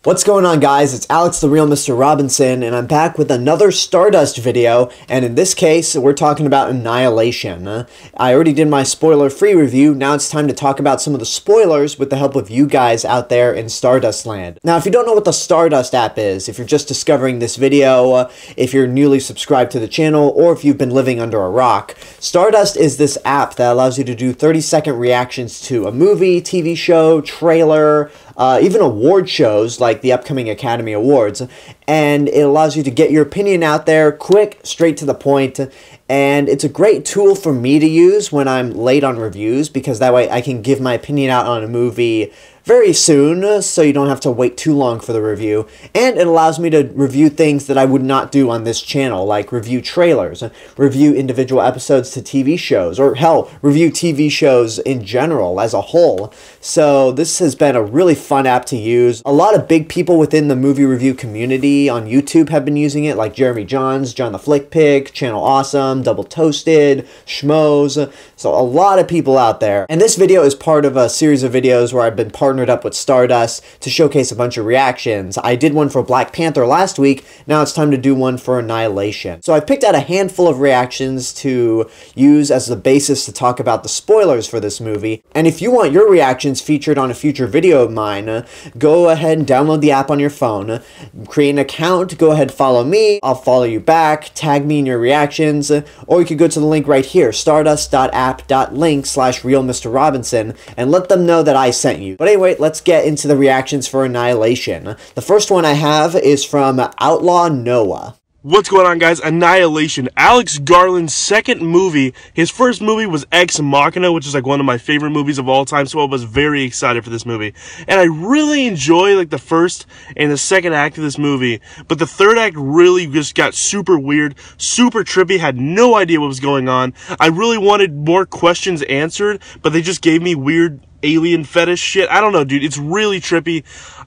What's going on, guys? It's Alex the Real Mr. Robinson, and I'm back with another Stardust video, and in this case, we're talking about Annihilation. I already did my spoiler-free review. Now it's time to talk about some of the spoilers with the help of you guys out there in Stardust land. Now, if you don't know what the Stardust app is, if you're just discovering this video, if you're newly subscribed to the channel, or if you've been living under a rock, Stardust is this app that allows you to do 30-second reactions to a movie, TV show, trailer, even award shows like the upcoming Academy Awards, and it allows you to get your opinion out there quick, straight to the point, and it's a great tool for me to use when I'm late on reviews, because that way I can give my opinion out on a movie very soon, so you don't have to wait too long for the review, and it allows me to review things that I would not do on this channel, like review trailers, review individual episodes to TV shows, or hell, review TV shows in general as a whole. So this has been a really fun app to use. A lot of big people within the movie review community on YouTube have been using it, like Jeremy Johns, John the Flick Pick, Channel Awesome, Double Toasted, Schmoes, so a lot of people out there. And this video is part of a series of videos where I've been partnered up with Stardust to showcase a bunch of reactions. I did one for Black Panther last week, now it's time to do one for Annihilation. So I picked out a handful of reactions to use as the basis to talk about the spoilers for this movie, and if you want your reactions featured on a future video of mine, go ahead and download the app on your phone, create an account, go ahead, follow me, I'll follow you back, tag me in your reactions, or you could go to the link right here, stardust.app.link/RealMrRobinson, and let them know that I sent you. But anyway, let's get into the reactions for Annihilation. The first one I have is from Outlaw Noah. What's going on, guys? Annihilation, Alex Garland's second movie. His first movie was Ex Machina, which is like one of my favorite movies of all time, so I was very excited for this movie. And I really enjoy like the first and the second act of this movie, but the third act really just got super weird, super trippy, had no idea what was going on. I really wanted more questions answered, but they just gave me weird alien fetish shit. I don't know, dude. It's really trippy.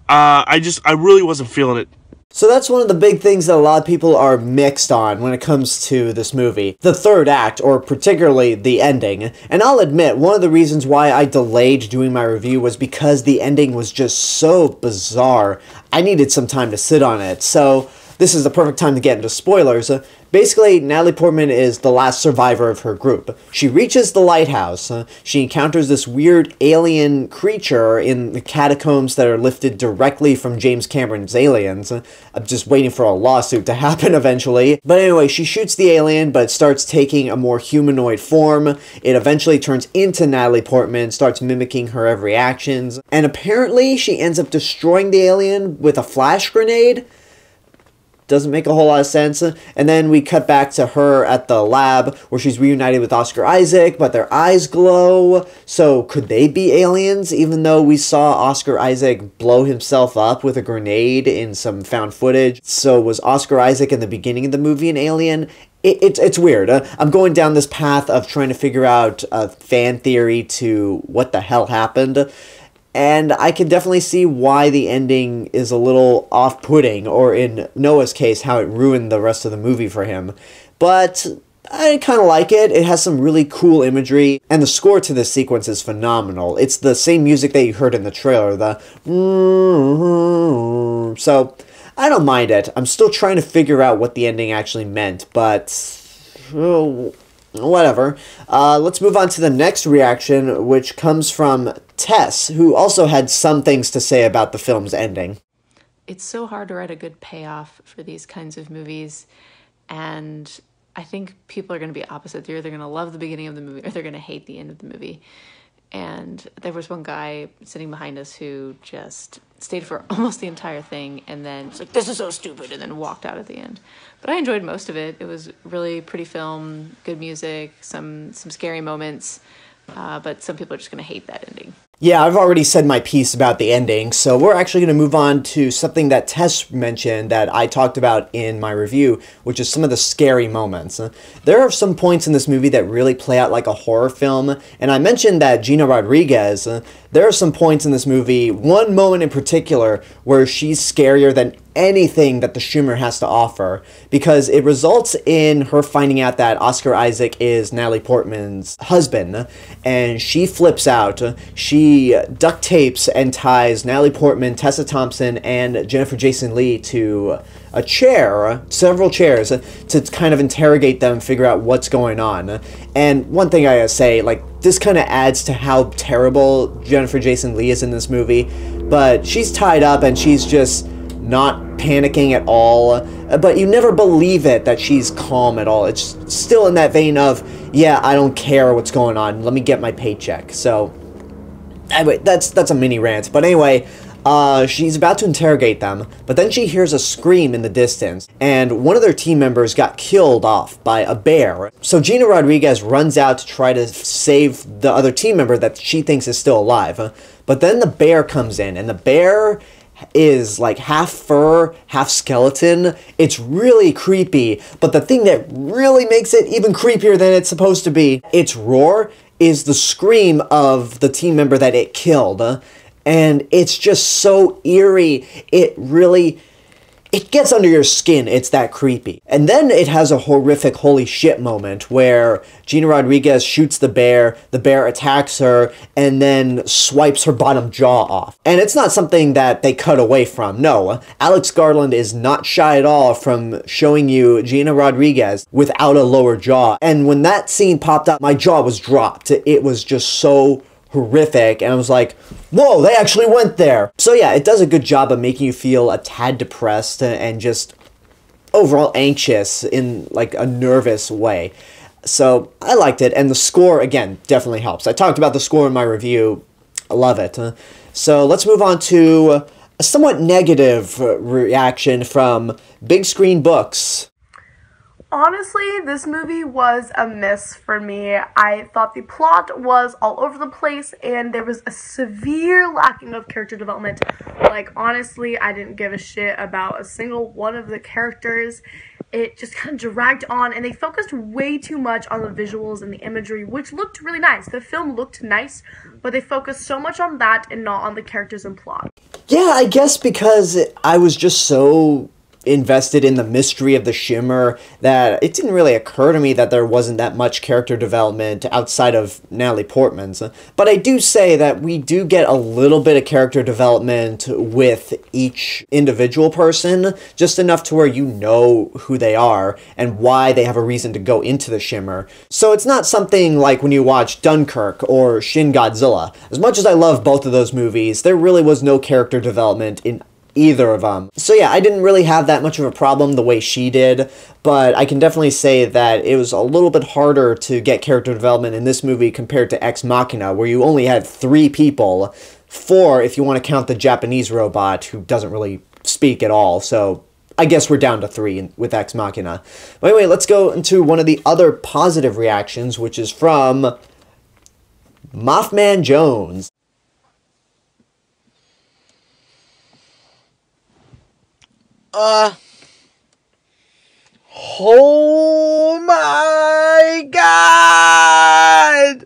I really wasn't feeling it. So that's one of the big things that a lot of people are mixed on when it comes to this movie. The third act, or particularly the ending. And I'll admit, one of the reasons why I delayed doing my review was because the ending was just so bizarre. I needed some time to sit on it, so this is the perfect time to get into spoilers. Basically, Natalie Portman is the last survivor of her group. She reaches the lighthouse. She encounters this weird alien creature in the catacombs that are lifted directly from James Cameron's Aliens. I'm just waiting for a lawsuit to happen eventually. But anyway, she shoots the alien, but it starts taking a more humanoid form. It eventually turns into Natalie Portman, starts mimicking her every actions. And apparently, she ends up destroying the alien with a flash grenade. Doesn't make a whole lot of sense. And then we cut back to her at the lab where she's reunited with Oscar Isaac, but their eyes glow. So could they be aliens, even though we saw Oscar Isaac blow himself up with a grenade in some found footage? So was Oscar Isaac in the beginning of the movie an alien? It's weird. I'm going down this path of trying to figure out a fan theory to what the hell happened. And I can definitely see why the ending is a little off-putting, or in Noah's case, how it ruined the rest of the movie for him. But I kind of like it. It has some really cool imagery, and the score to this sequence is phenomenal. It's the same music that you heard in the trailer, the so I don't mind it. I'm still trying to figure out what the ending actually meant, but whatever. Let's move on to the next reaction, which comes from Tess, who also had some things to say about the film's ending. It's so hard to write a good payoff for these kinds of movies, and I think people are going to be opposite. They're either going to love the beginning of the movie or they're going to hate the end of the movie. And there was one guy sitting behind us who just stayed for almost the entire thing and then was like, this is so stupid, and then walked out at the end. But I enjoyed most of it. It was really pretty film, good music, some scary moments, but some people are just going to hate that ending. Yeah, I've already said my piece about the ending, so we're actually going to move on to something that Tess mentioned that I talked about in my review, which is some of the scary moments. There are some points in this movie that really play out like a horror film, and I mentioned that Gina Rodriguez There are some points in this movie, one moment in particular, where she's scarier than anything that the Shimmer has to offer, because it results in her finding out that Oscar Isaac is Natalie Portman's husband, and she flips out. She duct tapes and ties Natalie Portman, Tessa Thompson, and Jason Leigh to a chair, several chairs, to kind of interrogate them, figure out what's going on. And one thing I gotta say, like, this kind of adds to how terrible Jason Leigh is in this movie, but she's tied up and she's just not panicking at all, but you never believe it that she's calm at all. It's still in that vein of, yeah, I don't care what's going on, let me get my paycheck. So anyway, that's a mini rant. But anyway, she's about to interrogate them, but then she hears a scream in the distance, and one of their team members got killed off by a bear. So Gina Rodriguez runs out to try to save the other team member that she thinks is still alive. But then the bear comes in, and the bear is like half fur, half skeleton. It's really creepy, but the thing that really makes it even creepier than it's supposed to be, its roar is the scream of the team member that it killed. And it's just so eerie. It gets under your skin. It's that creepy. And then it has a horrific holy shit moment where Gina Rodriguez shoots the bear attacks her, and then swipes her bottom jaw off. And it's not something that they cut away from. No, Alex Garland is not shy at all from showing you Gina Rodriguez without a lower jaw. And when that scene popped up, my jaw was dropped. It was just so horrific, and I was like, whoa, they actually went there. So yeah, it does a good job of making you feel a tad depressed and just overall anxious in like a nervous way. So I liked it, and the score, again, definitely helps. I talked about the score in my review. I love it. So let's move on to a somewhat negative reaction from Big Screen Books. Honestly, this movie was a miss for me. I thought the plot was all over the place, and there was a severe lacking of character development. Like, honestly, I didn't give a shit about a single one of the characters. It just kind of dragged on, and they focused way too much on the visuals and the imagery, which looked really nice. The film looked nice, but they focused so much on that and not on the characters and plot. Yeah, I guess because I was just so invested in the mystery of the Shimmer that it didn't really occur to me that there wasn't that much character development outside of Natalie Portman's. But I do say that we do get a little bit of character development with each individual person, just enough to where you know who they are and why they have a reason to go into the Shimmer. So it's not something like when you watch Dunkirk or Shin Godzilla. As much as I love both of those movies, there really was no character development in either of them. So yeah, I didn't really have that much of a problem the way she did, but I can definitely say that it was a little bit harder to get character development in this movie compared to Ex Machina, where you only had 3 people, 4 if you want to count the Japanese robot who doesn't really speak at all, so I guess we're down to 3 with Ex Machina. But anyway, let's go into one of the other positive reactions, which is from Mothman Jones. Oh my God!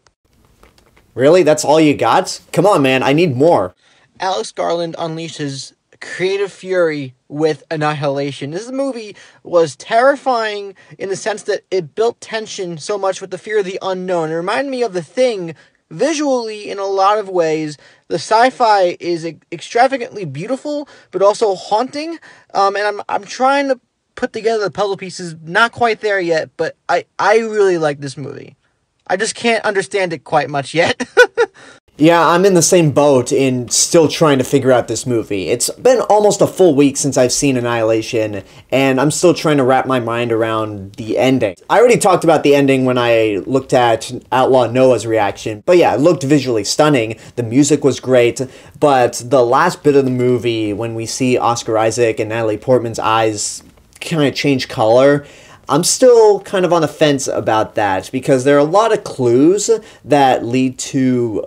Really? That's all you got? Come on, man, I need more. Alex Garland unleashes creative fury with Annihilation. This movie was terrifying in the sense that it built tension so much with the fear of the unknown. It reminded me of The Thing visually in a lot of ways. The sci-fi is extravagantly beautiful, but also haunting. And I'm trying to put together the puzzle pieces. Not quite there yet, but I really like this movie. I just can't understand it quite much yet. Yeah, I'm in the same boat in still trying to figure out this movie. It's been almost a full week since I've seen Annihilation, and I'm still trying to wrap my mind around the ending. I already talked about the ending when I looked at Outlaw Noah's reaction, but yeah, it looked visually stunning, the music was great, but the last bit of the movie, when we see Oscar Isaac and Natalie Portman's eyes kind of change color, I'm still kind of on the fence about that, because there are a lot of clues that lead to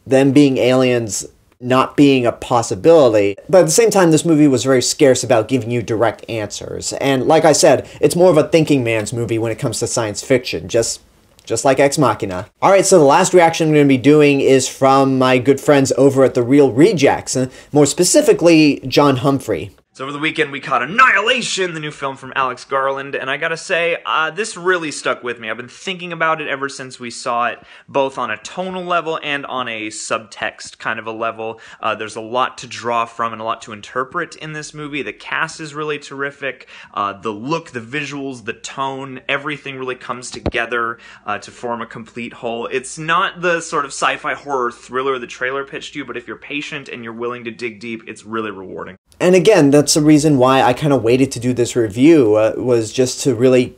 them being aliens not being a possibility. But at the same time, this movie was very scarce about giving you direct answers. And like I said, it's more of a thinking man's movie when it comes to science fiction. Just just like Ex Machina. Alright, so the last reaction I'm going to be doing is from my good friends over at The Real Rejects, more specifically, John Humphrey. So over the weekend we caught Annihilation, the new film from Alex Garland, and I gotta say, this really stuck with me. I've been thinking about it ever since we saw it, both on a tonal level and on a subtext kind of a level. There's a lot to draw from and a lot to interpret in this movie. The cast is really terrific. The look, the visuals, the tone, everything really comes together to form a complete whole. It's not the sort of sci-fi horror thriller the trailer pitched you, but if you're patient and you're willing to dig deep, it's really rewarding. And again, that's the reason why I kind of waited to do this review, was just to really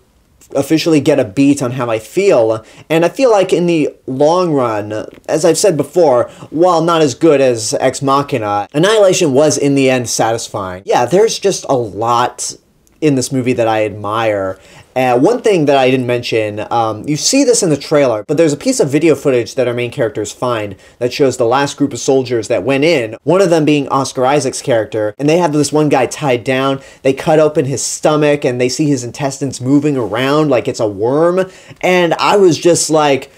officially get a beat on how I feel. And I feel like in the long run, as I've said before, while not as good as Ex Machina, Annihilation was in the end satisfying. Yeah, there's just a lot in this movie that I admire. One thing that I didn't mention, you see this in the trailer, but there's a piece of video footage that our main characters find that shows the last group of soldiers that went in, one of them being Oscar Isaac's character, and they have this one guy tied down. They cut open his stomach and they see his intestines moving around like it's a worm, and I was just like,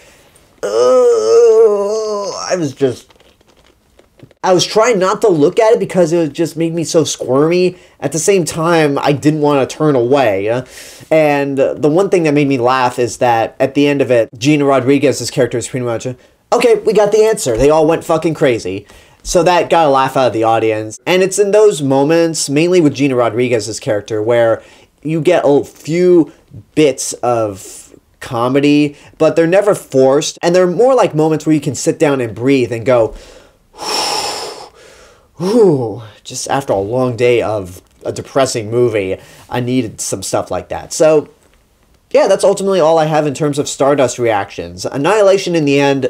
I was trying not to look at it because it just made me so squirmy. At the same time, I didn't want to turn away. And the one thing that made me laugh is that at the end of it, Gina Rodriguez's character is pretty much, okay, we got the answer. They all went fucking crazy. So that got a laugh out of the audience. And it's in those moments, mainly with Gina Rodriguez's character, where you get a few bits of comedy, but they're never forced. And they're more like moments where you can sit down and breathe and go, whew, just after a long day of a depressing movie, I needed some stuff like that. So, yeah, that's ultimately all I have in terms of Stardust reactions. Annihilation, in the end,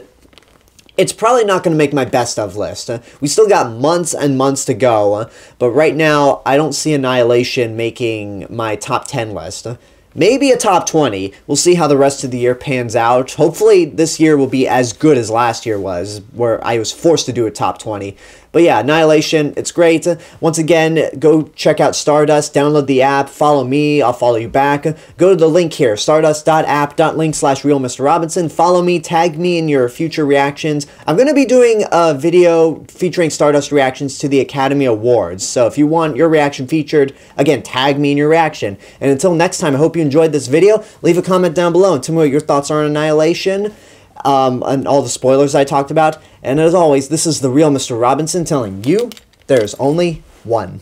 it's probably not going to make my best of list. We still got months and months to go, but right now, I don't see Annihilation making my top 10 list. Maybe a top 20. We'll see how the rest of the year pans out. Hopefully this year will be as good as last year was, where I was forced to do a top 20. But yeah, Annihilation, it's great. Once again, go check out Stardust, download the app, follow me, I'll follow you back. Go to the link here, stardust.app.link/RealMrRobinson. Follow me, tag me in your future reactions. I'm going to be doing a video featuring Stardust reactions to the Academy Awards. So if you want your reaction featured, again, tag me in your reaction. And until next time, I hope you enjoyed this video. Leave a comment down below and tell me what your thoughts are on Annihilation. And all the spoilers I talked about. And as always, this is the real Mr. Robinson telling you there's only one.